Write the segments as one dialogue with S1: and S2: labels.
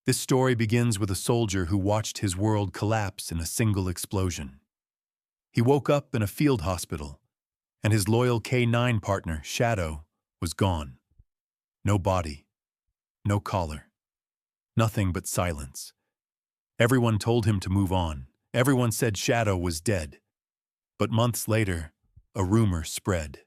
S1: This story begins with a soldier who watched his world collapse in a single explosion. He woke up in a field hospital, and his loyal K-9 partner, Shadow, was gone. No body, no collar, nothing but silence. Everyone told him to move on. Everyone said Shadow was dead. But months later, a rumor spread.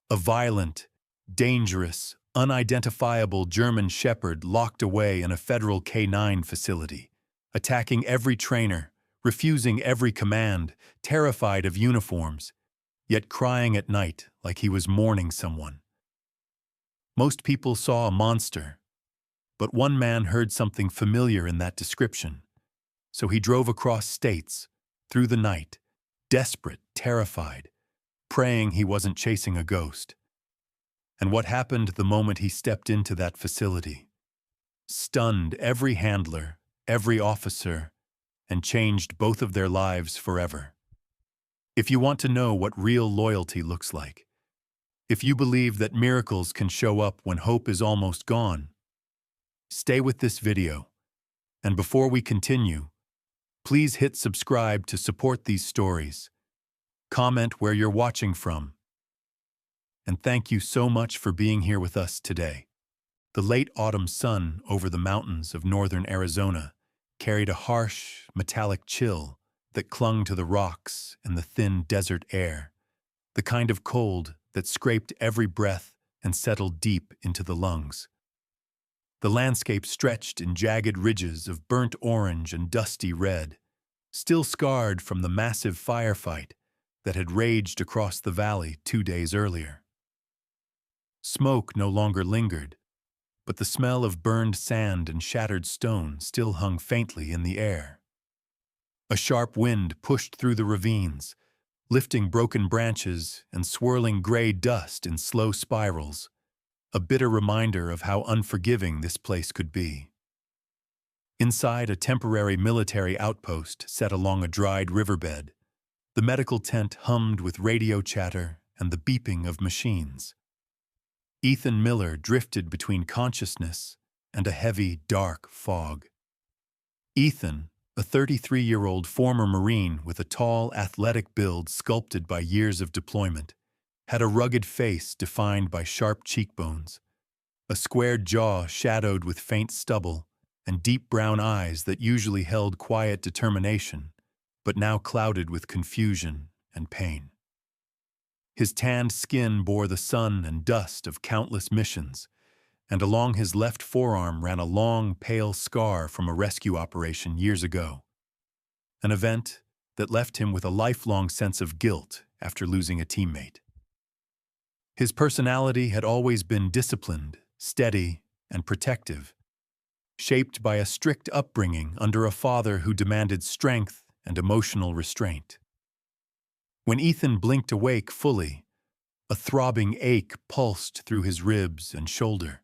S1: A violent, dangerous, unidentifiable German shepherd locked away in a federal K-9 facility, attacking every trainer, refusing every command, terrified of uniforms, yet crying at night like he was mourning someone. Most people saw a monster, but one man heard something familiar in that description. So he drove across states, through the night, desperate, terrified, praying he wasn't chasing a ghost. And what happened the moment he stepped into that facility? Stunned every handler, every officer, and changed both of their lives forever. If you want to know what real loyalty looks like, if you believe that miracles can show up when hope is almost gone, stay with this video. And before we continue, please hit subscribe to support these stories. Comment where you're watching from. And thank you so much for being here with us today. The late autumn sun over the mountains of northern Arizona carried a harsh, metallic chill that clung to the rocks and the thin desert air, the kind of cold that scraped every breath and settled deep into the lungs. The landscape stretched in jagged ridges of burnt orange and dusty red, still scarred from the massive firefight that had raged across the valley 2 days earlier. Smoke no longer lingered, but the smell of burned sand and shattered stone still hung faintly in the air. A sharp wind pushed through the ravines, lifting broken branches and swirling gray dust in slow spirals, a bitter reminder of how unforgiving this place could be. Inside a temporary military outpost set along a dried riverbed, the medical tent hummed with radio chatter and the beeping of machines. Ethan Miller drifted between consciousness and a heavy, dark fog. Ethan, a 33-year-old former Marine with a tall, athletic build sculpted by years of deployment, had a rugged face defined by sharp cheekbones, a squared jaw shadowed with faint stubble, and deep brown eyes that usually held quiet determination, but now clouded with confusion and pain. His tanned skin bore the sun and dust of countless missions, and along his left forearm ran a long, pale scar from a rescue operation years ago, an event that left him with a lifelong sense of guilt after losing a teammate. His personality had always been disciplined, steady, and protective, shaped by a strict upbringing under a father who demanded strength and emotional restraint. When Ethan blinked awake fully, a throbbing ache pulsed through his ribs and shoulder.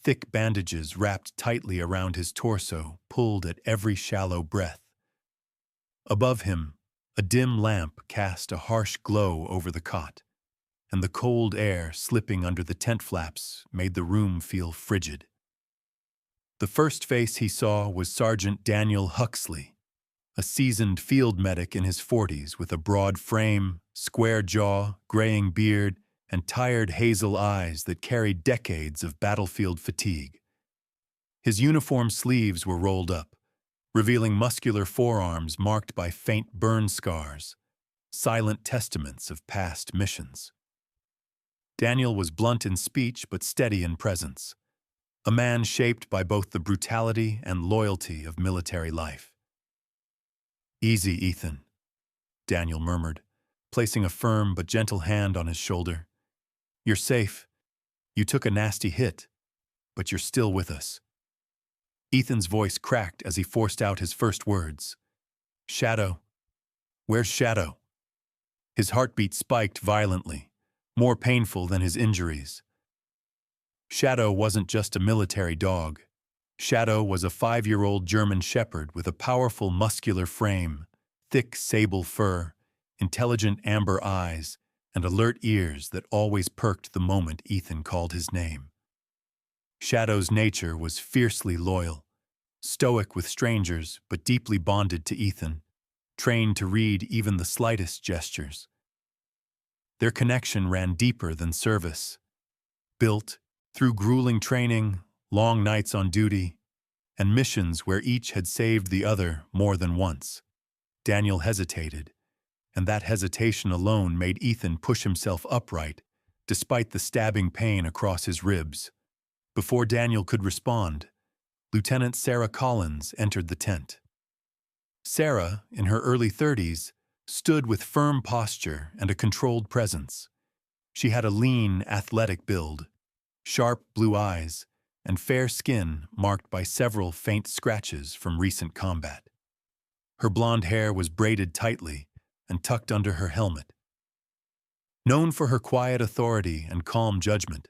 S1: Thick bandages wrapped tightly around his torso pulled at every shallow breath. Above him, a dim lamp cast a harsh glow over the cot, and the cold air slipping under the tent flaps made the room feel frigid. The first face he saw was Sergeant Daniel Huxley, a seasoned field medic in his 40s with a broad frame, square jaw, graying beard, and tired hazel eyes that carried decades of battlefield fatigue. His uniform sleeves were rolled up, revealing muscular forearms marked by faint burn scars, silent testaments of past missions. Daniel was blunt in speech but steady in presence, a man shaped by both the brutality and loyalty of military life. "Easy, Ethan," Daniel murmured, placing a firm but gentle hand on his shoulder. "You're safe. You took a nasty hit, but you're still with us." Ethan's voice cracked as he forced out his first words. "Shadow. Where's Shadow?" His heartbeat spiked violently, more painful than his injuries. Shadow wasn't just a military dog. Shadow was a 5-year-old German shepherd with a powerful muscular frame, thick sable fur, intelligent amber eyes, and alert ears that always perked the moment Ethan called his name. Shadow's nature was fiercely loyal, stoic with strangers but deeply bonded to Ethan, trained to read even the slightest gestures. Their connection ran deeper than service, built through grueling training, long nights on duty, and missions where each had saved the other more than once. Daniel hesitated, and that hesitation alone made Ethan push himself upright, despite the stabbing pain across his ribs. Before Daniel could respond, Lieutenant Sarah Collins entered the tent. Sarah, in her early 30s, stood with firm posture and a controlled presence. She had a lean, athletic build, sharp blue eyes, and fair skin marked by several faint scratches from recent combat. Her blonde hair was braided tightly and tucked under her helmet. Known for her quiet authority and calm judgment,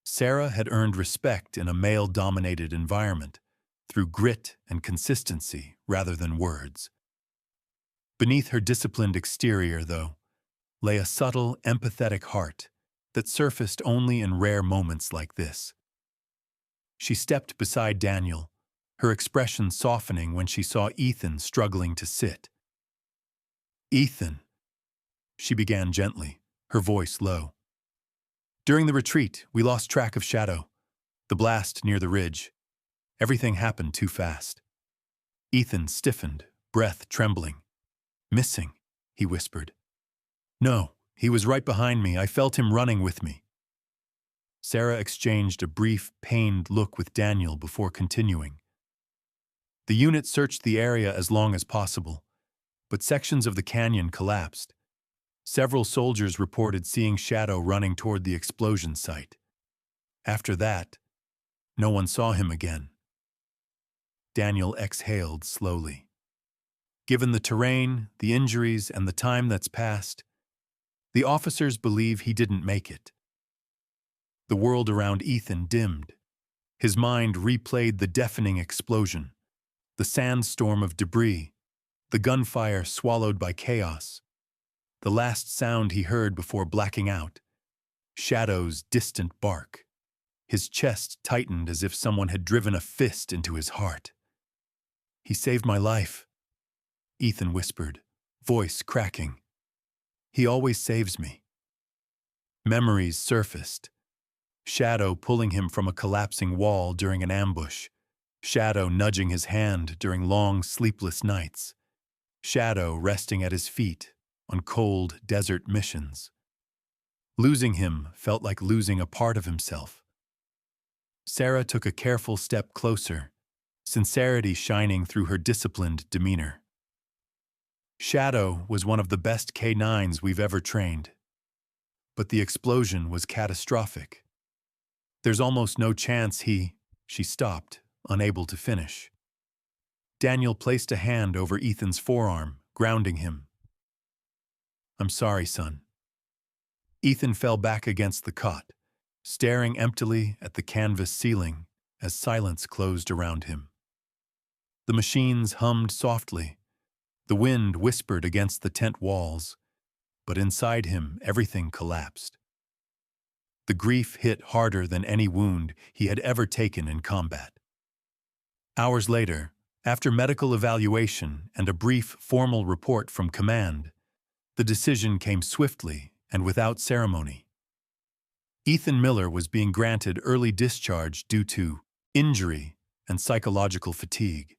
S1: Sarah had earned respect in a male-dominated environment through grit and consistency rather than words. Beneath her disciplined exterior, though, lay a subtle, empathetic heart that surfaced only in rare moments like this. She stepped beside Daniel, her expression softening when she saw Ethan struggling to sit. "Ethan," she began gently, her voice low. "During the retreat, we lost track of Shadow. The blast near the ridge. Everything happened too fast." Ethan stiffened, breath trembling. "Missing," he whispered. "No, he was right behind me. I felt him running with me." Sarah exchanged a brief, pained look with Daniel before continuing. "The unit searched the area as long as possible, but sections of the canyon collapsed. Several soldiers reported seeing Shadow running toward the explosion site. After that, no one saw him again." Daniel exhaled slowly. Given the terrain, the injuries, and the time that's passed, the officers believe he didn't make it. The world around Ethan dimmed. His mind replayed the deafening explosion, the sandstorm of debris, the gunfire swallowed by chaos. The last sound he heard before blacking out, Shadow's distant bark. His chest tightened as if someone had driven a fist into his heart. "He saved my life," Ethan whispered, voice cracking. "He always saves me." Memories surfaced. Shadow pulling him from a collapsing wall during an ambush. Shadow nudging his hand during long, sleepless nights. Shadow resting at his feet on cold desert missions. Losing him felt like losing a part of himself. Sarah took a careful step closer, sincerity shining through her disciplined demeanor. "Shadow was one of the best K9s we've ever trained. But the explosion was catastrophic. There's almost no chance She stopped, unable to finish. Daniel placed a hand over Ethan's forearm, grounding him. "I'm sorry, son." Ethan fell back against the cot, staring emptily at the canvas ceiling as silence closed around him. The machines hummed softly. The wind whispered against the tent walls, but inside him everything collapsed. The grief hit harder than any wound he had ever taken in combat. Hours later, after medical evaluation and a brief formal report from command, the decision came swiftly and without ceremony. Ethan Miller was being granted early discharge due to injury and psychological fatigue.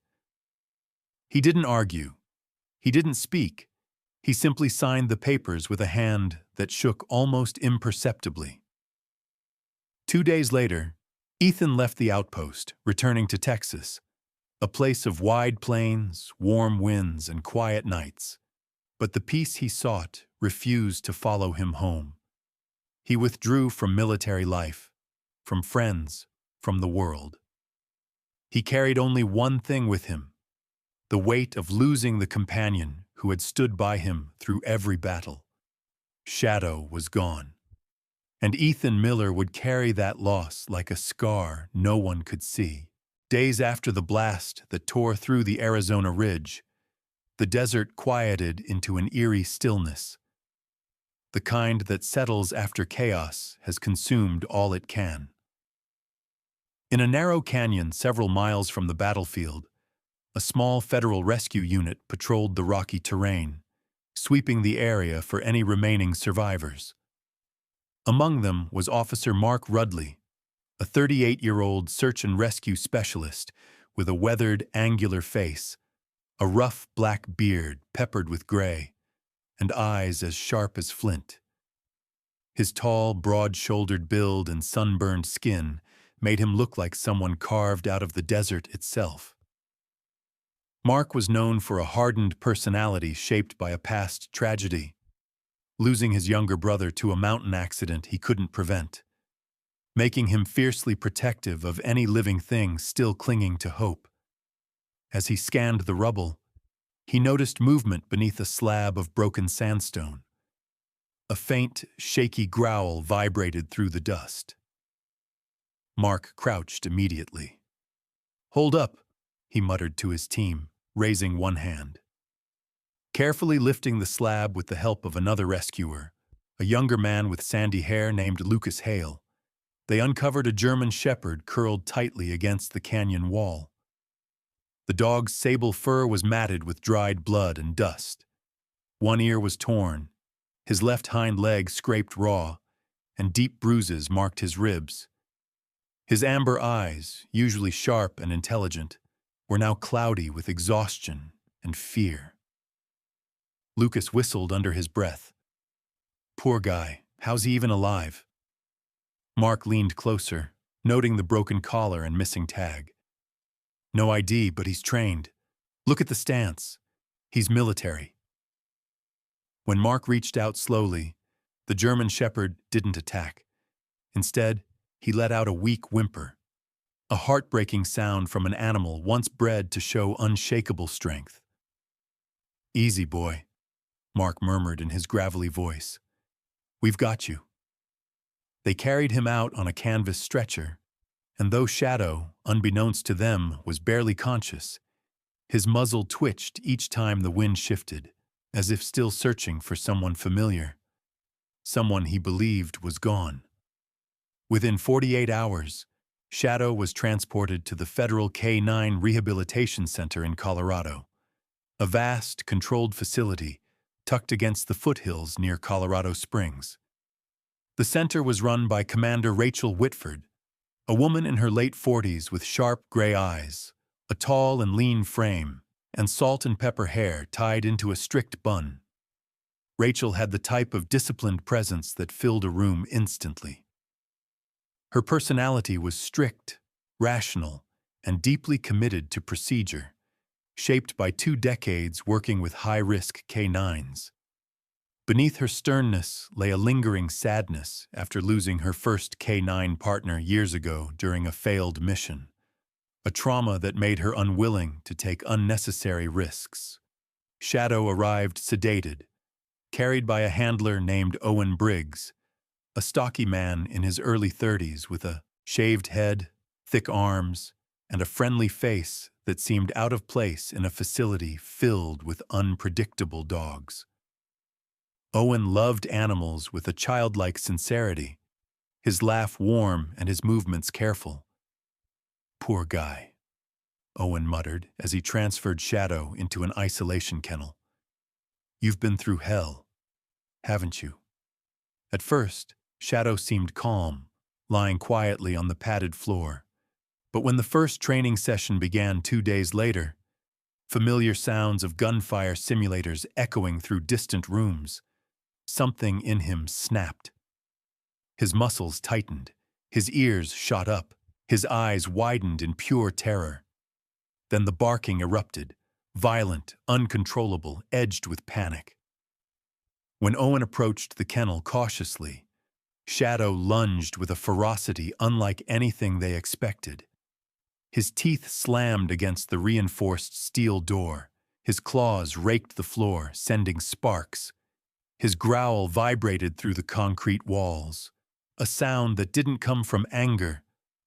S1: He didn't argue. He didn't speak. He simply signed the papers with a hand that shook almost imperceptibly. 2 days later, Ethan left the outpost, returning to Texas, a place of wide plains, warm winds, and quiet nights. But the peace he sought refused to follow him home. He withdrew from military life, from friends, from the world. He carried only one thing with him: the weight of losing the companion who had stood by him through every battle. Shadow was gone, and Ethan Miller would carry that loss like a scar no one could see. Days after the blast that tore through the Arizona ridge, the desert quieted into an eerie stillness, the kind that settles after chaos has consumed all it can. In a narrow canyon several miles from the battlefield, a small federal rescue unit patrolled the rocky terrain, sweeping the area for any remaining survivors. Among them was Officer Mark Rudley, a 38-year-old search and rescue specialist with a weathered, angular face, a rough black beard peppered with gray, and eyes as sharp as flint. His tall, broad-shouldered build and sunburned skin made him look like someone carved out of the desert itself. Mark was known for a hardened personality shaped by a past tragedy, losing his younger brother to a mountain accident he couldn't prevent, making him fiercely protective of any living thing still clinging to hope. As he scanned the rubble, he noticed movement beneath a slab of broken sandstone. A faint, shaky growl vibrated through the dust. Mark crouched immediately. "Hold up," he muttered to his team, raising one hand. Carefully lifting the slab with the help of another rescuer, a younger man with sandy hair named Lucas Hale, they uncovered a German shepherd curled tightly against the canyon wall. The dog's sable fur was matted with dried blood and dust. One ear was torn, his left hind leg scraped raw, and deep bruises marked his ribs. His amber eyes, usually sharp and intelligent, were now cloudy with exhaustion and fear. Lucas whistled under his breath. "Poor guy, how's he even alive?" Mark leaned closer, noting the broken collar and missing tag. "No ID, but he's trained. Look at the stance. He's military." When Mark reached out slowly, the German shepherd didn't attack. Instead, he let out a weak whimper, a heartbreaking sound from an animal once bred to show unshakable strength. "Easy, boy," Mark murmured in his gravelly voice. "We've got you." They carried him out on a canvas stretcher, and though Shadow, unbeknownst to them, was barely conscious, his muzzle twitched each time the wind shifted, as if still searching for someone familiar, someone he believed was gone. Within 48 hours, Shadow was transported to the Federal K-9 Rehabilitation Center in Colorado, a vast, controlled facility tucked against the foothills near Colorado Springs. The center was run by Commander Rachel Whitford, a woman in her late 40s with sharp gray eyes, a tall and lean frame, and salt and pepper hair tied into a strict bun. Rachel had the type of disciplined presence that filled a room instantly. Her personality was strict, rational, and deeply committed to procedure, shaped by 2 decades working with high-risk K-9s. Beneath her sternness lay a lingering sadness after losing her first K-9 partner years ago during a failed mission, a trauma that made her unwilling to take unnecessary risks. Shadow arrived sedated, carried by a handler named Owen Briggs, a stocky man in his early 30s with a shaved head, thick arms, and a friendly face that seemed out of place in a facility filled with unpredictable dogs. Owen loved animals with a childlike sincerity, his laugh warm and his movements careful. "Poor guy," Owen muttered as he transferred Shadow into an isolation kennel. "You've been through hell, haven't you?" At first, Shadow seemed calm, lying quietly on the padded floor. But when the first training session began 2 days later, familiar sounds of gunfire simulators echoing through distant rooms, something in him snapped. His muscles tightened, his ears shot up, his eyes widened in pure terror. Then the barking erupted, violent, uncontrollable, edged with panic. When Owen approached the kennel cautiously, Shadow lunged with a ferocity unlike anything they expected. His teeth slammed against the reinforced steel door, his claws raked the floor, sending sparks. His growl vibrated through the concrete walls, a sound that didn't come from anger,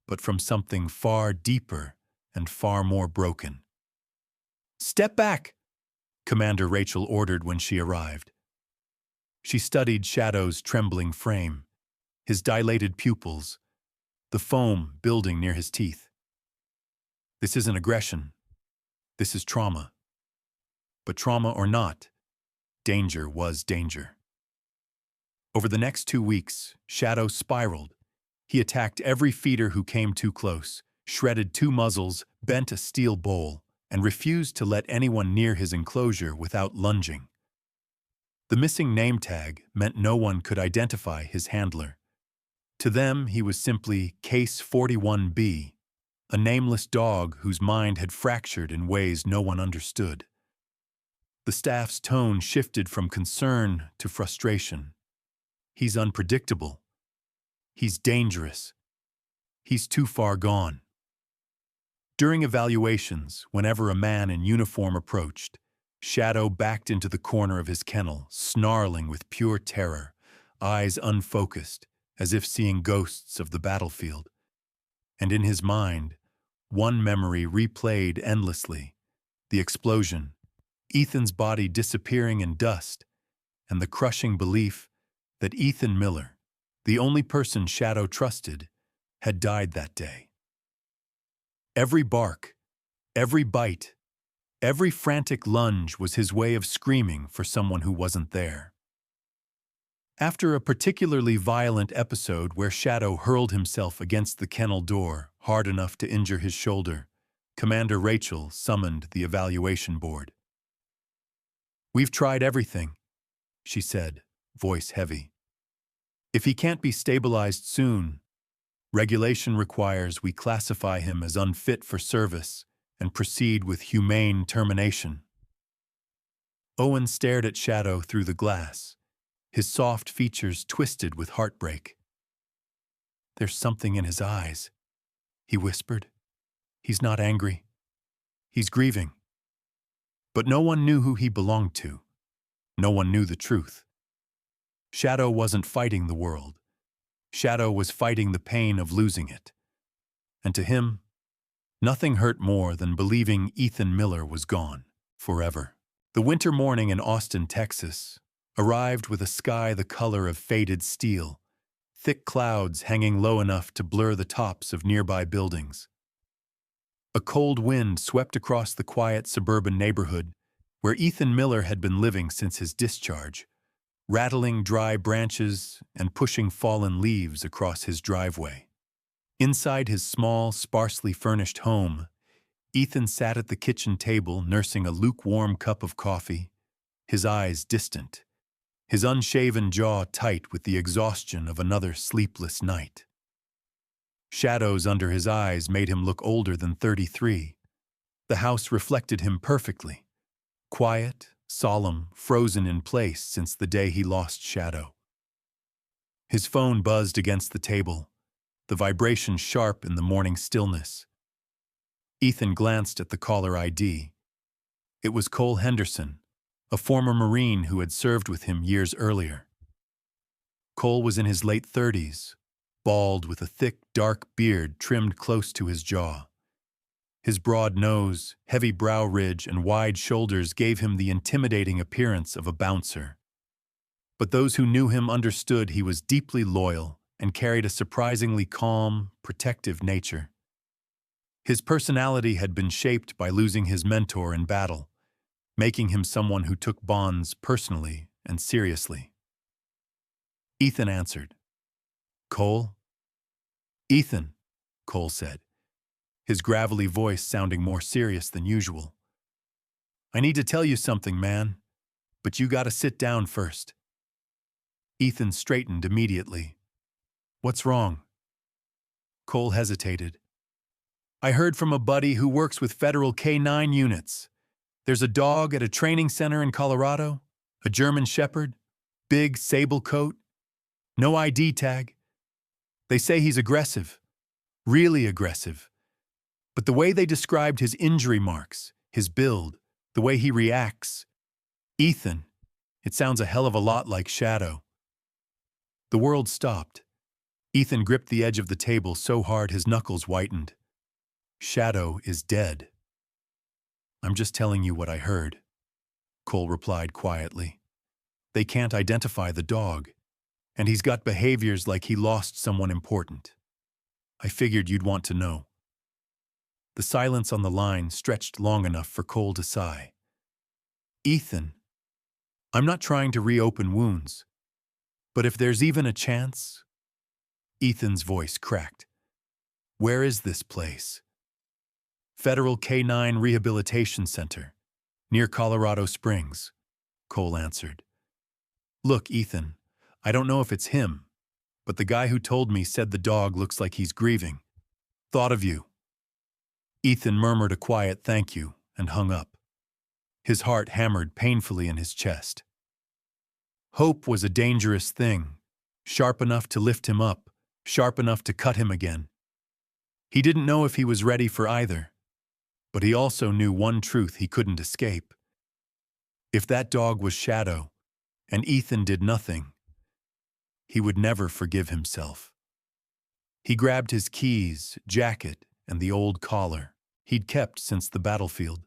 S1: but from something far deeper and far more broken. "Step back," Commander Rachel ordered when she arrived. She studied Shadow's trembling frame, his dilated pupils, the foam building near his teeth. This isn't aggression. This is trauma. But trauma or not, danger was danger. Over the next 2 weeks, Shadow spiraled. He attacked every feeder who came too close, shredded 2 muzzles, bent a steel bowl, and refused to let anyone near his enclosure without lunging. The missing name tag meant no one could identify his handler. To them, he was simply Case 41B, a nameless dog whose mind had fractured in ways no one understood. The staff's tone shifted from concern to frustration. He's unpredictable. He's dangerous. He's too far gone. During evaluations, whenever a man in uniform approached, Shadow backed into the corner of his kennel, snarling with pure terror, eyes unfocused, as if seeing ghosts of the battlefield. And in his mind, one memory replayed endlessly: the explosion, Ethan's body disappearing in dust, and the crushing belief that Ethan Miller, the only person Shadow trusted, had died that day. Every bark, every bite, every frantic lunge was his way of screaming for someone who wasn't there. After a particularly violent episode where Shadow hurled himself against the kennel door hard enough to injure his shoulder, Commander Rachel summoned the evaluation board. "We've tried everything," she said, voice heavy. "If he can't be stabilized soon, regulation requires we classify him as unfit for service and proceed with humane termination." Owen stared at Shadow through the glass, his soft features twisted with heartbreak. "There's something in his eyes," he whispered. "He's not angry. He's grieving." But no one knew who he belonged to. No one knew the truth. Shadow wasn't fighting the world. Shadow was fighting the pain of losing it. And to him, nothing hurt more than believing Ethan Miller was gone, forever. The winter morning in Austin, Texas, arrived with a sky the color of faded steel, thick clouds hanging low enough to blur the tops of nearby buildings. A cold wind swept across the quiet suburban neighborhood where Ethan Miller had been living since his discharge, rattling dry branches and pushing fallen leaves across his driveway. Inside his small, sparsely furnished home, Ethan sat at the kitchen table nursing a lukewarm cup of coffee, his eyes distant, his unshaven jaw tight with the exhaustion of another sleepless night. Shadows under his eyes made him look older than 33. The house reflected him perfectly, quiet, solemn, frozen in place since the day he lost Shadow. His phone buzzed against the table, the vibration sharp in the morning stillness. Ethan glanced at the caller ID. It was Cole Henderson, a former Marine who had served with him years earlier. Cole was in his late 30s, bald with a thick, dark beard trimmed close to his jaw. His broad nose, heavy brow ridge, and wide shoulders gave him the intimidating appearance of a bouncer. But those who knew him understood he was deeply loyal and carried a surprisingly calm, protective nature. His personality had been shaped by losing his mentor in battle, making him someone who took bonds personally and seriously. Ethan answered. "Cole?" "Ethan," Cole said, his gravelly voice sounding more serious than usual. "I need to tell you something, man, but you gotta sit down first." Ethan straightened immediately. "What's wrong?" Cole hesitated. "I heard from a buddy who works with federal K-9 units. There's a dog at a training center in Colorado, a German Shepherd, big sable coat, no ID tag. They say he's aggressive, really aggressive. But the way they described his injury marks, his build, the way he reacts, Ethan, it sounds a hell of a lot like Shadow." The world stopped. Ethan gripped the edge of the table so hard his knuckles whitened. "Shadow is dead." "I'm just telling you what I heard," Cole replied quietly. "They can't identify the dog, and he's got behaviors like he lost someone important." I figured you'd want to know. The silence on the line stretched long enough for Cole to sigh. Ethan, I'm not trying to reopen wounds, but if there's even a chance... Ethan's voice cracked. Where is this place? Federal K-9 Rehabilitation Center, near Colorado Springs, Cole answered. Look, Ethan, I don't know if it's him, but the guy who told me said the dog looks like he's grieving. Thought of you. Ethan murmured a quiet thank you and hung up. His heart hammered painfully in his chest. Hope was a dangerous thing, sharp enough to lift him up, sharp enough to cut him again. He didn't know if he was ready for either, but he also knew one truth he couldn't escape. If that dog was Shadow, and Ethan did nothing, he would never forgive himself. He grabbed his keys, jacket, and the old collar he'd kept since the battlefield,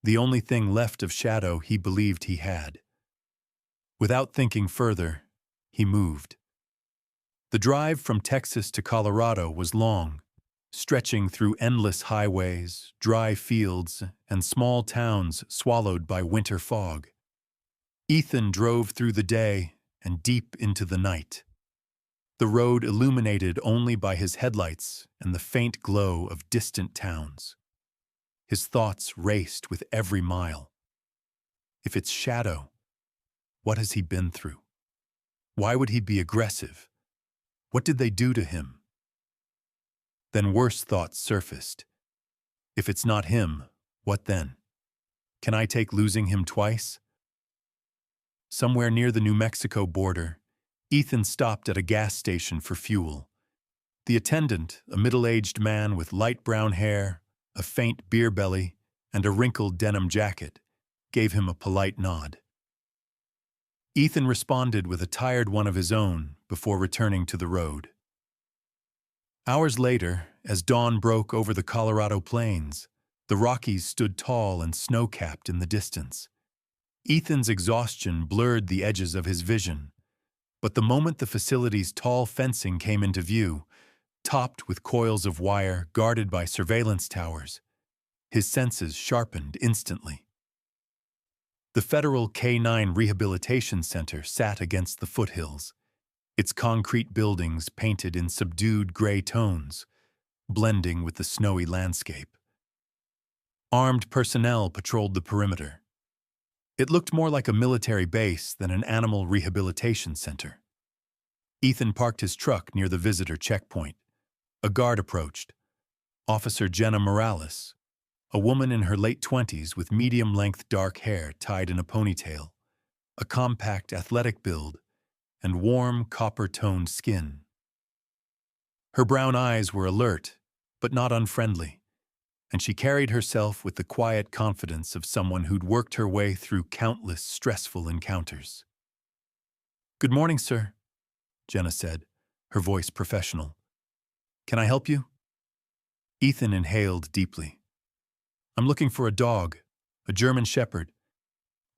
S1: the only thing left of Shadow he believed he had. Without thinking further, he moved. The drive from Texas to Colorado was long, stretching through endless highways, dry fields, and small towns swallowed by winter fog. Ethan drove through the day and deep into the night, the road illuminated only by his headlights and the faint glow of distant towns. His thoughts raced with every mile. If it's Shadow, what has he been through? Why would he be aggressive? What did they do to him? Then worse thoughts surfaced. If it's not him, what then? Can I take losing him twice? Somewhere near the New Mexico border, Ethan stopped at a gas station for fuel. The attendant, a middle-aged man with light brown hair, a faint beer belly, and a wrinkled denim jacket, gave him a polite nod. Ethan responded with a tired one of his own before returning to the road. Hours later, as dawn broke over the Colorado plains, the Rockies stood tall and snow-capped in the distance. Ethan's exhaustion blurred the edges of his vision, but the moment the facility's tall fencing came into view, topped with coils of wire guarded by surveillance towers, his senses sharpened instantly. The Federal K-9 Rehabilitation Center sat against the foothills, its concrete buildings painted in subdued gray tones, blending with the snowy landscape. Armed personnel patrolled the perimeter. It looked more like a military base than an animal rehabilitation center. Ethan parked his truck near the visitor checkpoint. A guard approached. Officer Jenna Morales, a woman in her late 20s with medium-length dark hair tied in a ponytail, a compact athletic build, and warm copper-toned skin. Her brown eyes were alert, but not unfriendly, and she carried herself with the quiet confidence of someone who'd worked her way through countless stressful encounters. "Good morning, sir," Jenna said, her voice professional. "Can I help you?" Ethan inhaled deeply. "I'm looking for a dog, a German Shepherd.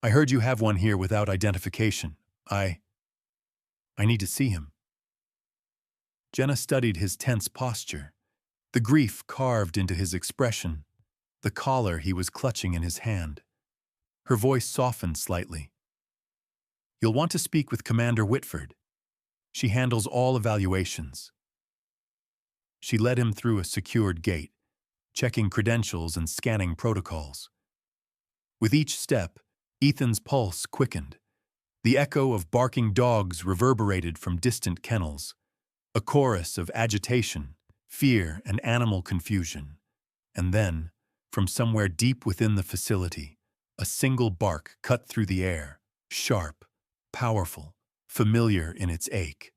S1: I heard you have one here without identification. I need to see him." Jenna studied his tense posture, the grief carved into his expression, the collar he was clutching in his hand. Her voice softened slightly. "You'll want to speak with Commander Whitford. She handles all evaluations." She led him through a secured gate, checking credentials and scanning protocols. With each step, Ethan's pulse quickened. The echo of barking dogs reverberated from distant kennels, a chorus of agitation, fear, and animal confusion. And then, from somewhere deep within the facility, a single bark cut through the air, sharp, powerful, familiar in its ache.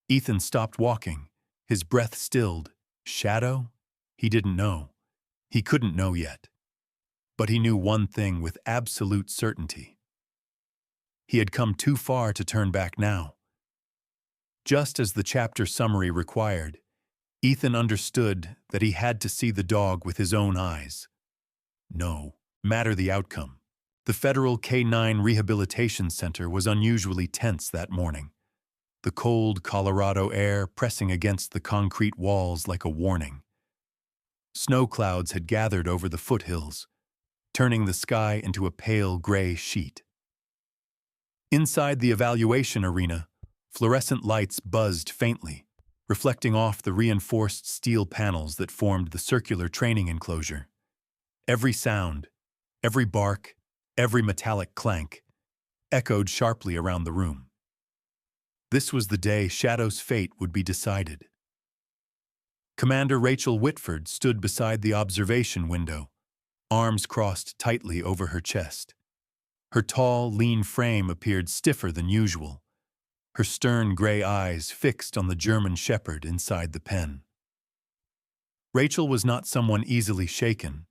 S1: Ethan stopped walking, his breath stilled. Shadow? He didn't know. He couldn't know yet. But he knew one thing with absolute certainty. He had come too far to turn back now. Just as the chapter summary required, Ethan understood that he had to see the dog with his own eyes. No matter the outcome, the Federal K-9 Rehabilitation Center was unusually tense that morning. the cold Colorado air pressing against the concrete walls like a warning. Snow clouds had gathered over the foothills, turning the sky into a pale gray sheet. Inside the evaluation arena, fluorescent lights buzzed faintly, reflecting off the reinforced steel panels that formed the circular training enclosure. Every sound, every bark, every metallic clank echoed sharply around the room. This was the day Shadow's fate would be decided. Commander Rachel Whitford stood beside the observation window, arms crossed tightly over her chest. Her tall, lean frame appeared stiffer than usual, her stern gray eyes fixed on the German shepherd inside the pen. Rachel was not someone easily shaken,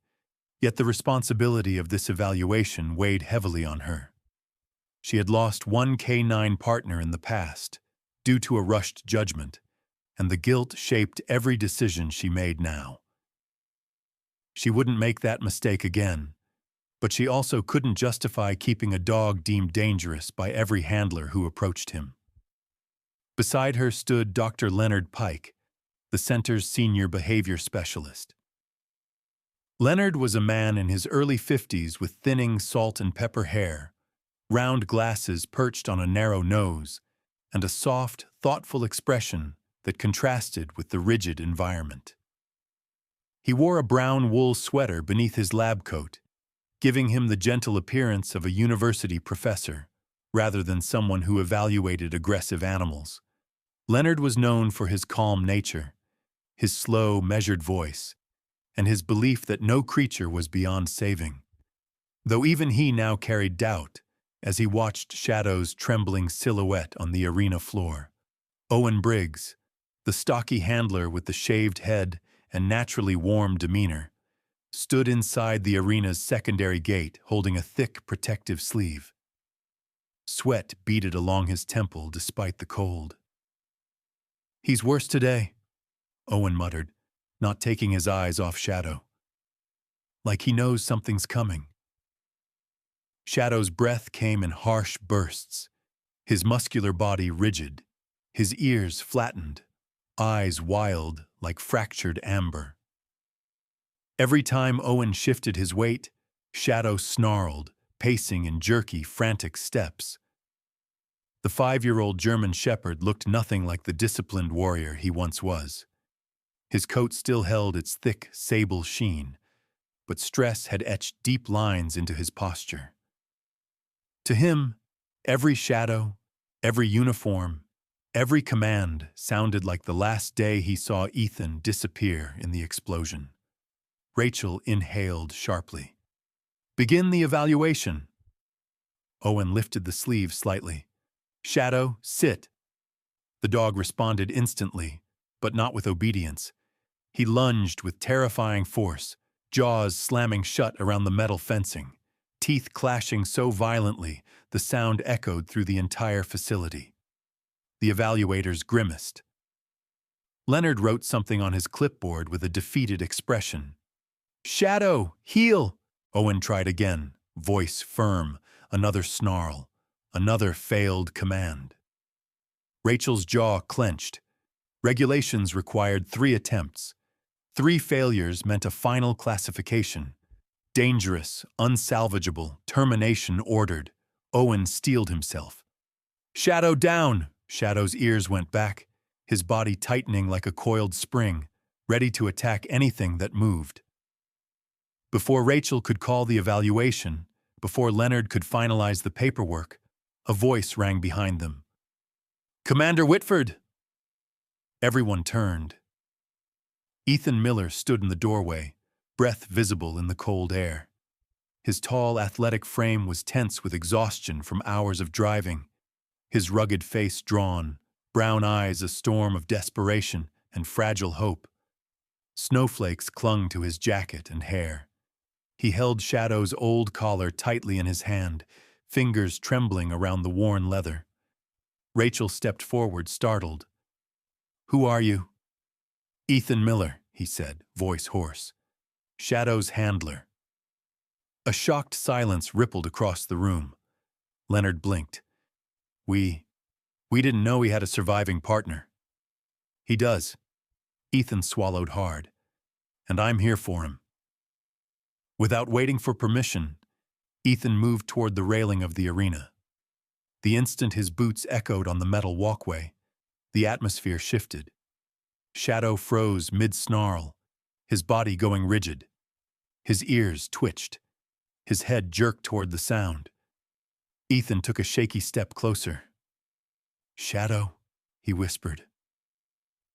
S1: yet the responsibility of this evaluation weighed heavily on her. She had lost one K9 partner in the past, due to a rushed judgment, and the guilt shaped every decision she made now. She wouldn't make that mistake again, but she also couldn't justify keeping a dog deemed dangerous by every handler who approached him. Beside her stood Dr. Leonard Pike, the center's senior behavior specialist. Leonard was a man in his early 50s with thinning salt and pepper hair, round glasses perched on a narrow nose, and a soft, thoughtful expression that contrasted with the rigid environment. He wore a brown wool sweater beneath his lab coat, giving him the gentle appearance of a university professor, rather than someone who evaluated aggressive animals. Leonard was known for his calm nature, his slow, measured voice, and his belief that no creature was beyond saving. Though even he now carried doubt, as he watched Shadow's trembling silhouette on the arena floor. Owen Briggs, the stocky handler with the shaved head and naturally warm demeanor, stood inside the arena's secondary gate holding a thick protective sleeve. Sweat beaded along his temple despite the cold. "He's worse today," Owen muttered, not taking his eyes off Shadow. "Like he knows something's coming." Shadow's breath came in harsh bursts, his muscular body rigid, his ears flattened, eyes wild like fractured amber. Every time Owen shifted his weight, Shadow snarled, pacing in jerky, frantic steps. The 5-year-old German shepherd looked nothing like the disciplined warrior he once was. His coat still held its thick, sable sheen, but stress had etched deep lines into his posture. To him, every shadow, every uniform, every command sounded like the last day he saw Ethan disappear in the explosion. Rachel inhaled sharply. "Begin the evaluation." Owen lifted the sleeve slightly. "Shadow, sit." The dog responded instantly, but not with obedience. He lunged with terrifying force, jaws slamming shut around the metal fencing, teeth clashing so violently the sound echoed through the entire facility. The evaluators grimaced. Leonard wrote something on his clipboard with a defeated expression. "Shadow, heel!" Owen tried again, voice firm, another snarl, another failed command. Rachel's jaw clenched. Regulations required 3 attempts. 3 failures meant a final classification. Dangerous, unsalvageable, termination ordered. Owen steeled himself. "Shadow down!" Shadow's ears went back, his body tightening like a coiled spring, ready to attack anything that moved. Before Rachel could call the evaluation, before Leonard could finalize the paperwork, a voice rang behind them. "Commander Whitford!" Everyone turned. Ethan Miller stood in the doorway, breath visible in the cold air. His tall, athletic frame was tense with exhaustion from hours of driving, his rugged face drawn, brown eyes a storm of desperation and fragile hope. Snowflakes clung to his jacket and hair. He held Shadow's old collar tightly in his hand, fingers trembling around the worn leather. Rachel stepped forward, startled. "Who are you?" "Ethan Miller," he said, voice hoarse. "Shadow's handler." A shocked silence rippled across the room. Leonard blinked. We We didn't know he had a surviving partner. He does. Ethan swallowed hard. And I'm here for him. Without waiting for permission, Ethan moved toward the railing of the arena. The instant his boots echoed on the metal walkway, the atmosphere shifted. Shadow froze mid-snarl, his body going rigid. His ears twitched. His head jerked toward the sound. Ethan took a shaky step closer. "Shadow," he whispered.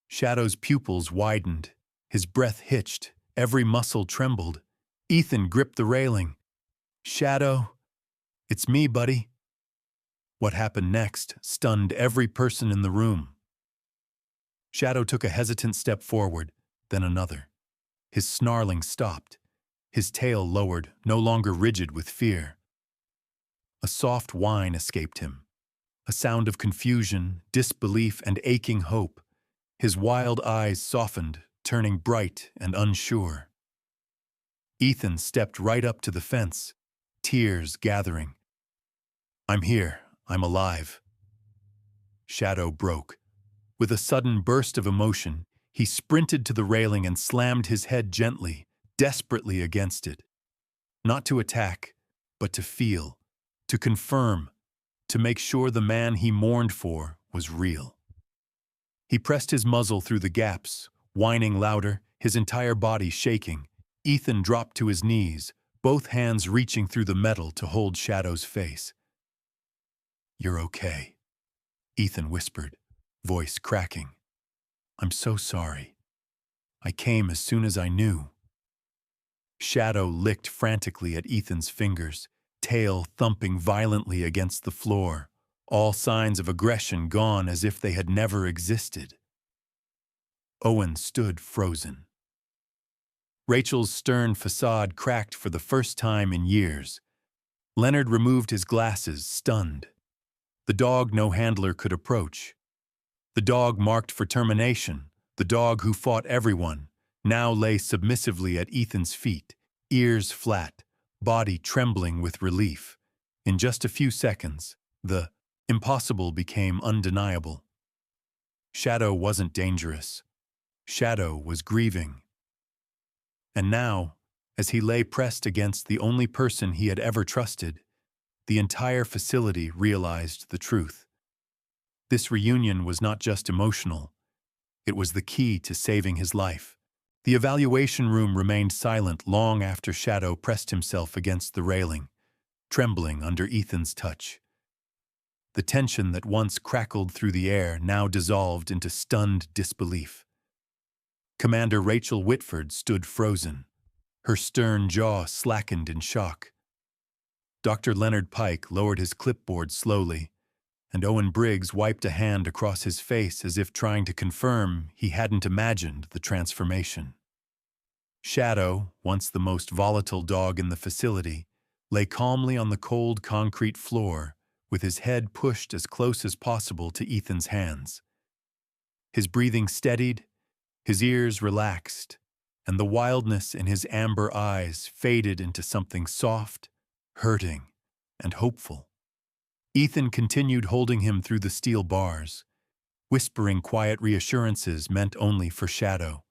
S1: Shadow's pupils widened. His breath hitched. Every muscle trembled. Ethan gripped the railing. "Shadow, it's me, buddy." What happened next stunned every person in the room. Shadow took a hesitant step forward, then another. His snarling stopped. His tail lowered, no longer rigid with fear. A soft whine escaped him. A sound of confusion, disbelief, and aching hope. His wild eyes softened, turning bright and unsure. Ethan stepped right up to the fence, tears gathering. "I'm here. I'm alive." Shadow broke. With a sudden burst of emotion, he sprinted to the railing and slammed his head gently, desperately against it. Not to attack, but to feel, to confirm, to make sure the man he mourned for was real. He pressed his muzzle through the gaps, whining louder, his entire body shaking. Ethan dropped to his knees, both hands reaching through the metal to hold Shadow's face. "You're okay," Ethan whispered, voice cracking. "I'm so sorry. I came as soon as I knew." Shadow licked frantically at Ethan's fingers, tail thumping violently against the floor, all signs of aggression gone as if they had never existed. Owen stood frozen. Rachel's stern facade cracked for the first time in years. Leonard removed his glasses, stunned. The dog no handler could approach. The dog marked for termination, the dog who fought everyone, now lay submissively at Ethan's feet, ears flat, body trembling with relief. In just a few seconds, the impossible became undeniable. Shadow wasn't dangerous. Shadow was grieving. And now, as he lay pressed against the only person he had ever trusted, the entire facility realized the truth. This reunion was not just emotional. It was the key to saving his life. The evaluation room remained silent long after Shadow pressed himself against the railing, trembling under Ethan's touch. The tension that once crackled through the air now dissolved into stunned disbelief. Commander Rachel Whitford stood frozen. Her stern jaw slackened in shock. Dr. Leonard Pike lowered his clipboard slowly, and Owen Briggs wiped a hand across his face as if trying to confirm he hadn't imagined the transformation. Shadow, once the most volatile dog in the facility, lay calmly on the cold concrete floor, with his head pushed as close as possible to Ethan's hands. His breathing steadied, his ears relaxed, and the wildness in his amber eyes faded into something soft, hurting, and hopeful. Ethan continued holding him through the steel bars, whispering quiet reassurances meant only for Shadow,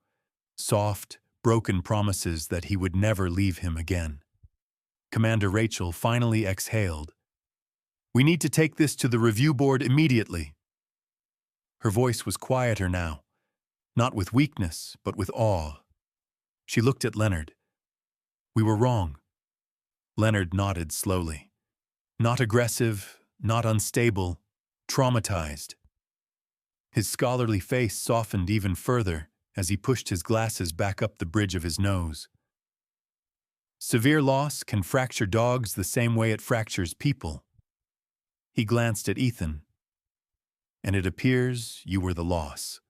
S1: soft, broken promises that he would never leave him again. Commander Rachel finally exhaled. "We need to take this to the review board immediately." Her voice was quieter now, not with weakness, but with awe. She looked at Leonard. "We were wrong." Leonard nodded slowly. Not aggressive, not unstable, traumatized. His scholarly face softened even further as he pushed his glasses back up the bridge of his nose. "Severe loss can fracture dogs the same way it fractures people." He glanced at Ethan. "And it appears you were the loss."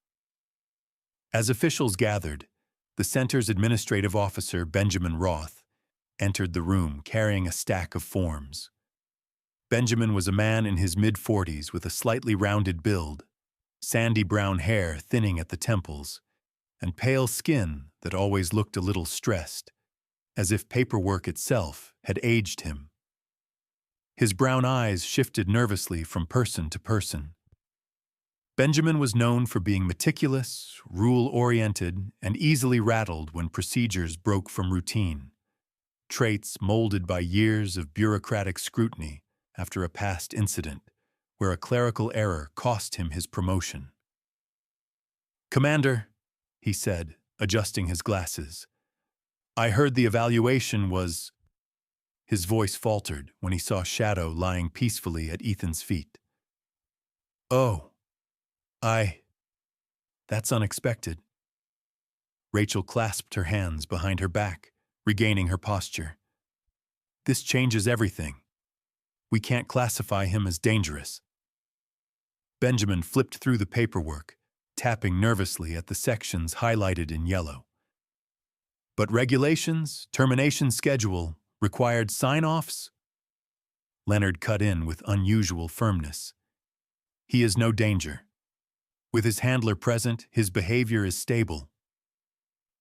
S1: As officials gathered, the center's administrative officer, Benjamin Roth, entered the room carrying a stack of forms. Benjamin was a man in his mid-40s with a slightly rounded build, sandy brown hair thinning at the temples, and pale skin that always looked a little stressed, as if paperwork itself had aged him. His brown eyes shifted nervously from person to person. Benjamin was known for being meticulous, rule-oriented, and easily rattled when procedures broke from routine, traits molded by years of bureaucratic scrutiny after a past incident where a clerical error cost him his promotion. "Commander," he said, adjusting his glasses, "I heard the evaluation was—" His voice faltered when he saw Shadow lying peacefully at Ethan's feet. "Oh, that's unexpected." Rachel clasped her hands behind her back, regaining her posture. "This changes everything. We can't classify him as dangerous." Benjamin flipped through the paperwork, tapping nervously at the sections highlighted in yellow. "But regulations, termination schedule, required sign-offs?" Leonard cut in with unusual firmness. "He is no danger. With his handler present, his behavior is stable."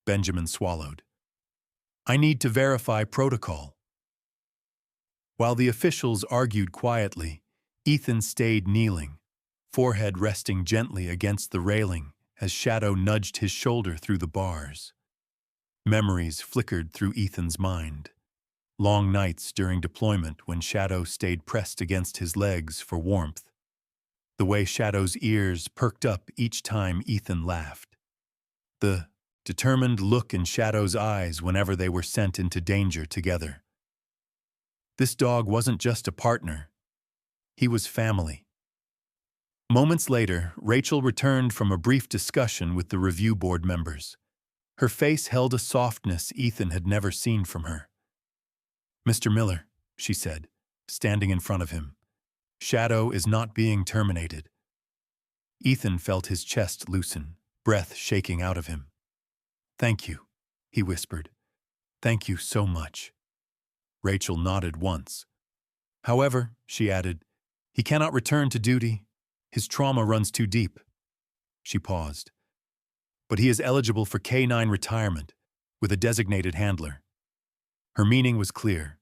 S1: Benjamin swallowed. "I need to verify protocol." While the officials argued quietly, Ethan stayed kneeling, forehead resting gently against the railing as Shadow nudged his shoulder through the bars. Memories flickered through Ethan's mind. Long nights during deployment when Shadow stayed pressed against his legs for warmth. The way Shadow's ears perked up each time Ethan laughed. The determined look in Shadow's eyes whenever they were sent into danger together. This dog wasn't just a partner. He was family. Moments later, Rachel returned from a brief discussion with the review board members. Her face held a softness Ethan had never seen from her. "Mr. Miller," she said, standing in front of him, "Shadow is not being terminated." Ethan felt his chest loosen, breath shaking out of him. "Thank you," he whispered. "Thank you so much." Rachel nodded once. "However," she added, "he cannot return to duty. His trauma runs too deep." She paused. "But he is eligible for K-9 retirement with a designated handler." Her meaning was clear.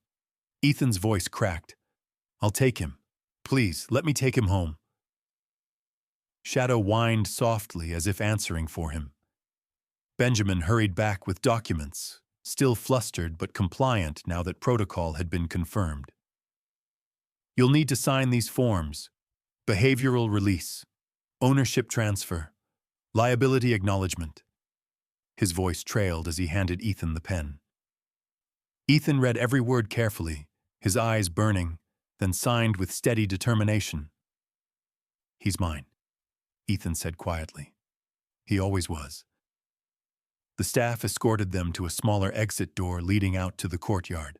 S1: Ethan's voice cracked. "I'll take him. Please, let me take him home." Shadow whined softly as if answering for him. Benjamin hurried back with documents, still flustered but compliant now that protocol had been confirmed. "You'll need to sign these forms: behavioral release, ownership transfer, liability acknowledgement." His voice trailed as he handed Ethan the pen. Ethan read every word carefully, his eyes burning, then signed with steady determination. "He's mine," Ethan said quietly. "He always was." The staff escorted them to a smaller exit door leading out to the courtyard.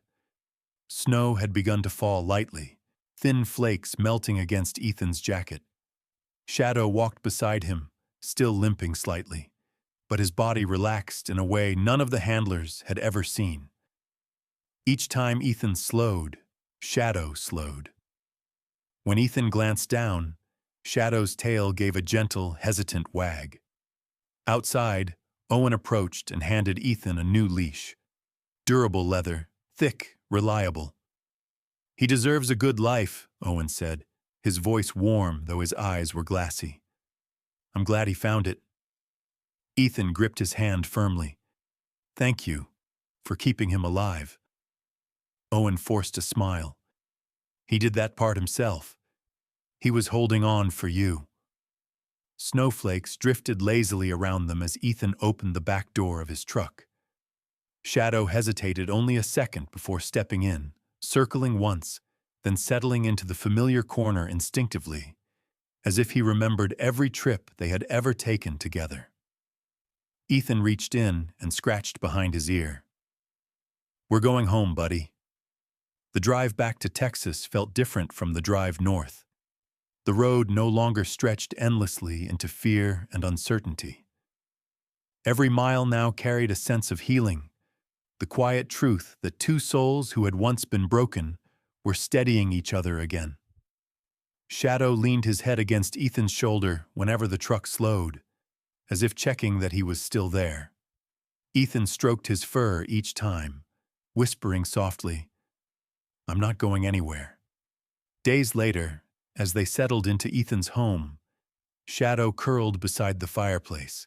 S1: Snow had begun to fall lightly, thin flakes melting against Ethan's jacket. Shadow walked beside him, still limping slightly, but his body relaxed in a way none of the handlers had ever seen. Each time Ethan slowed, Shadow slowed. When Ethan glanced down, Shadow's tail gave a gentle, hesitant wag. Outside, Owen approached and handed Ethan a new leash. Durable leather, thick, reliable. "He deserves a good life," Owen said, his voice warm though his eyes were glassy. "I'm glad he found it." Ethan gripped his hand firmly. "Thank you for keeping him alive." Owen forced a smile. "He did that part himself. He was holding on for you." Snowflakes drifted lazily around them as Ethan opened the back door of his truck. Shadow hesitated only a second before stepping in, circling once, then settling into the familiar corner instinctively, as if he remembered every trip they had ever taken together. Ethan reached in and scratched behind his ear. "We're going home, buddy." The drive back to Texas felt different from the drive north. The road no longer stretched endlessly into fear and uncertainty. Every mile now carried a sense of healing, the quiet truth that two souls who had once been broken were steadying each other again. Shadow leaned his head against Ethan's shoulder whenever the truck slowed, as if checking that he was still there. Ethan stroked his fur each time, whispering softly, "I'm not going anywhere." Days later, as they settled into Ethan's home, Shadow curled beside the fireplace,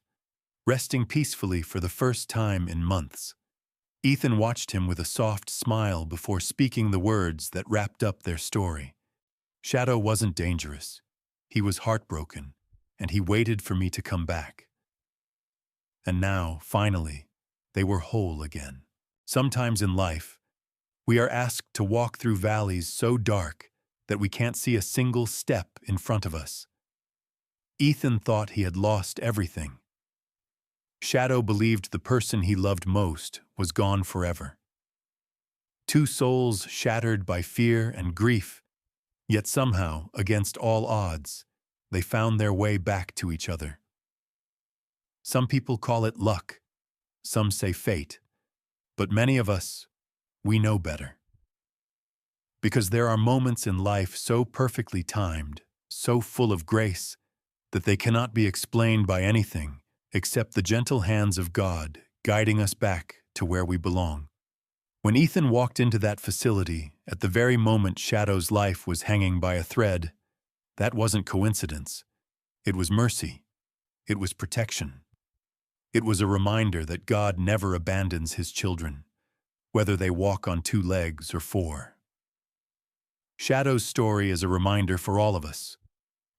S1: resting peacefully for the first time in months. Ethan watched him with a soft smile before speaking the words that wrapped up their story. Shadow wasn't dangerous. He was heartbroken, and he waited for me to come back. And now, finally, they were whole again. Sometimes in life, we are asked to walk through valleys so dark that we can't see a single step in front of us. Ethan thought he had lost everything. Shadow believed the person he loved most was gone forever. Two souls shattered by fear and grief, yet somehow, against all odds, they found their way back to each other. Some people call it luck, some say fate, but many of us, we know better. Because there are moments in life so perfectly timed, so full of grace, that they cannot be explained by anything except the gentle hands of God guiding us back to where we belong. When Ethan walked into that facility, at the very moment Shadow's life was hanging by a thread, that wasn't coincidence. It was mercy. It was protection. It was a reminder that God never abandons his children, whether they walk on 2 legs or 4. Shadow's story is a reminder for all of us.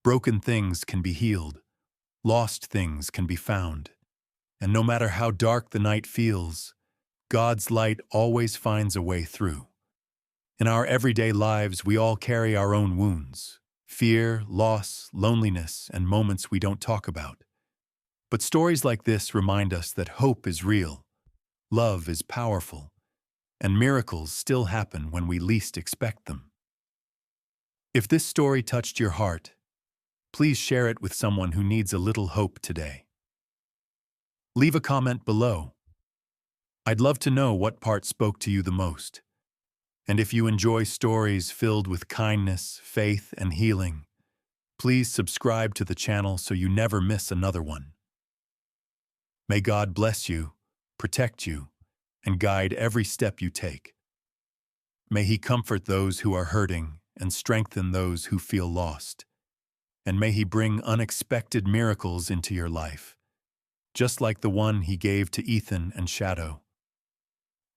S1: Broken things can be healed. Lost things can be found. And no matter how dark the night feels, God's light always finds a way through. In our everyday lives, we all carry our own wounds: fear, loss, loneliness, and moments we don't talk about. But stories like this remind us that hope is real, love is powerful, and miracles still happen when we least expect them. If this story touched your heart, please share it with someone who needs a little hope today. Leave a comment below. I'd love to know what part spoke to you the most. And if you enjoy stories filled with kindness, faith, and healing, please subscribe to the channel so you never miss another one. May God bless you, protect you, and guide every step you take. May He comfort those who are hurting and strengthen those who feel lost. And may He bring unexpected miracles into your life, just like the one He gave to Ethan and Shadow.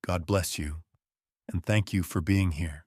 S1: God bless you, and thank you for being here.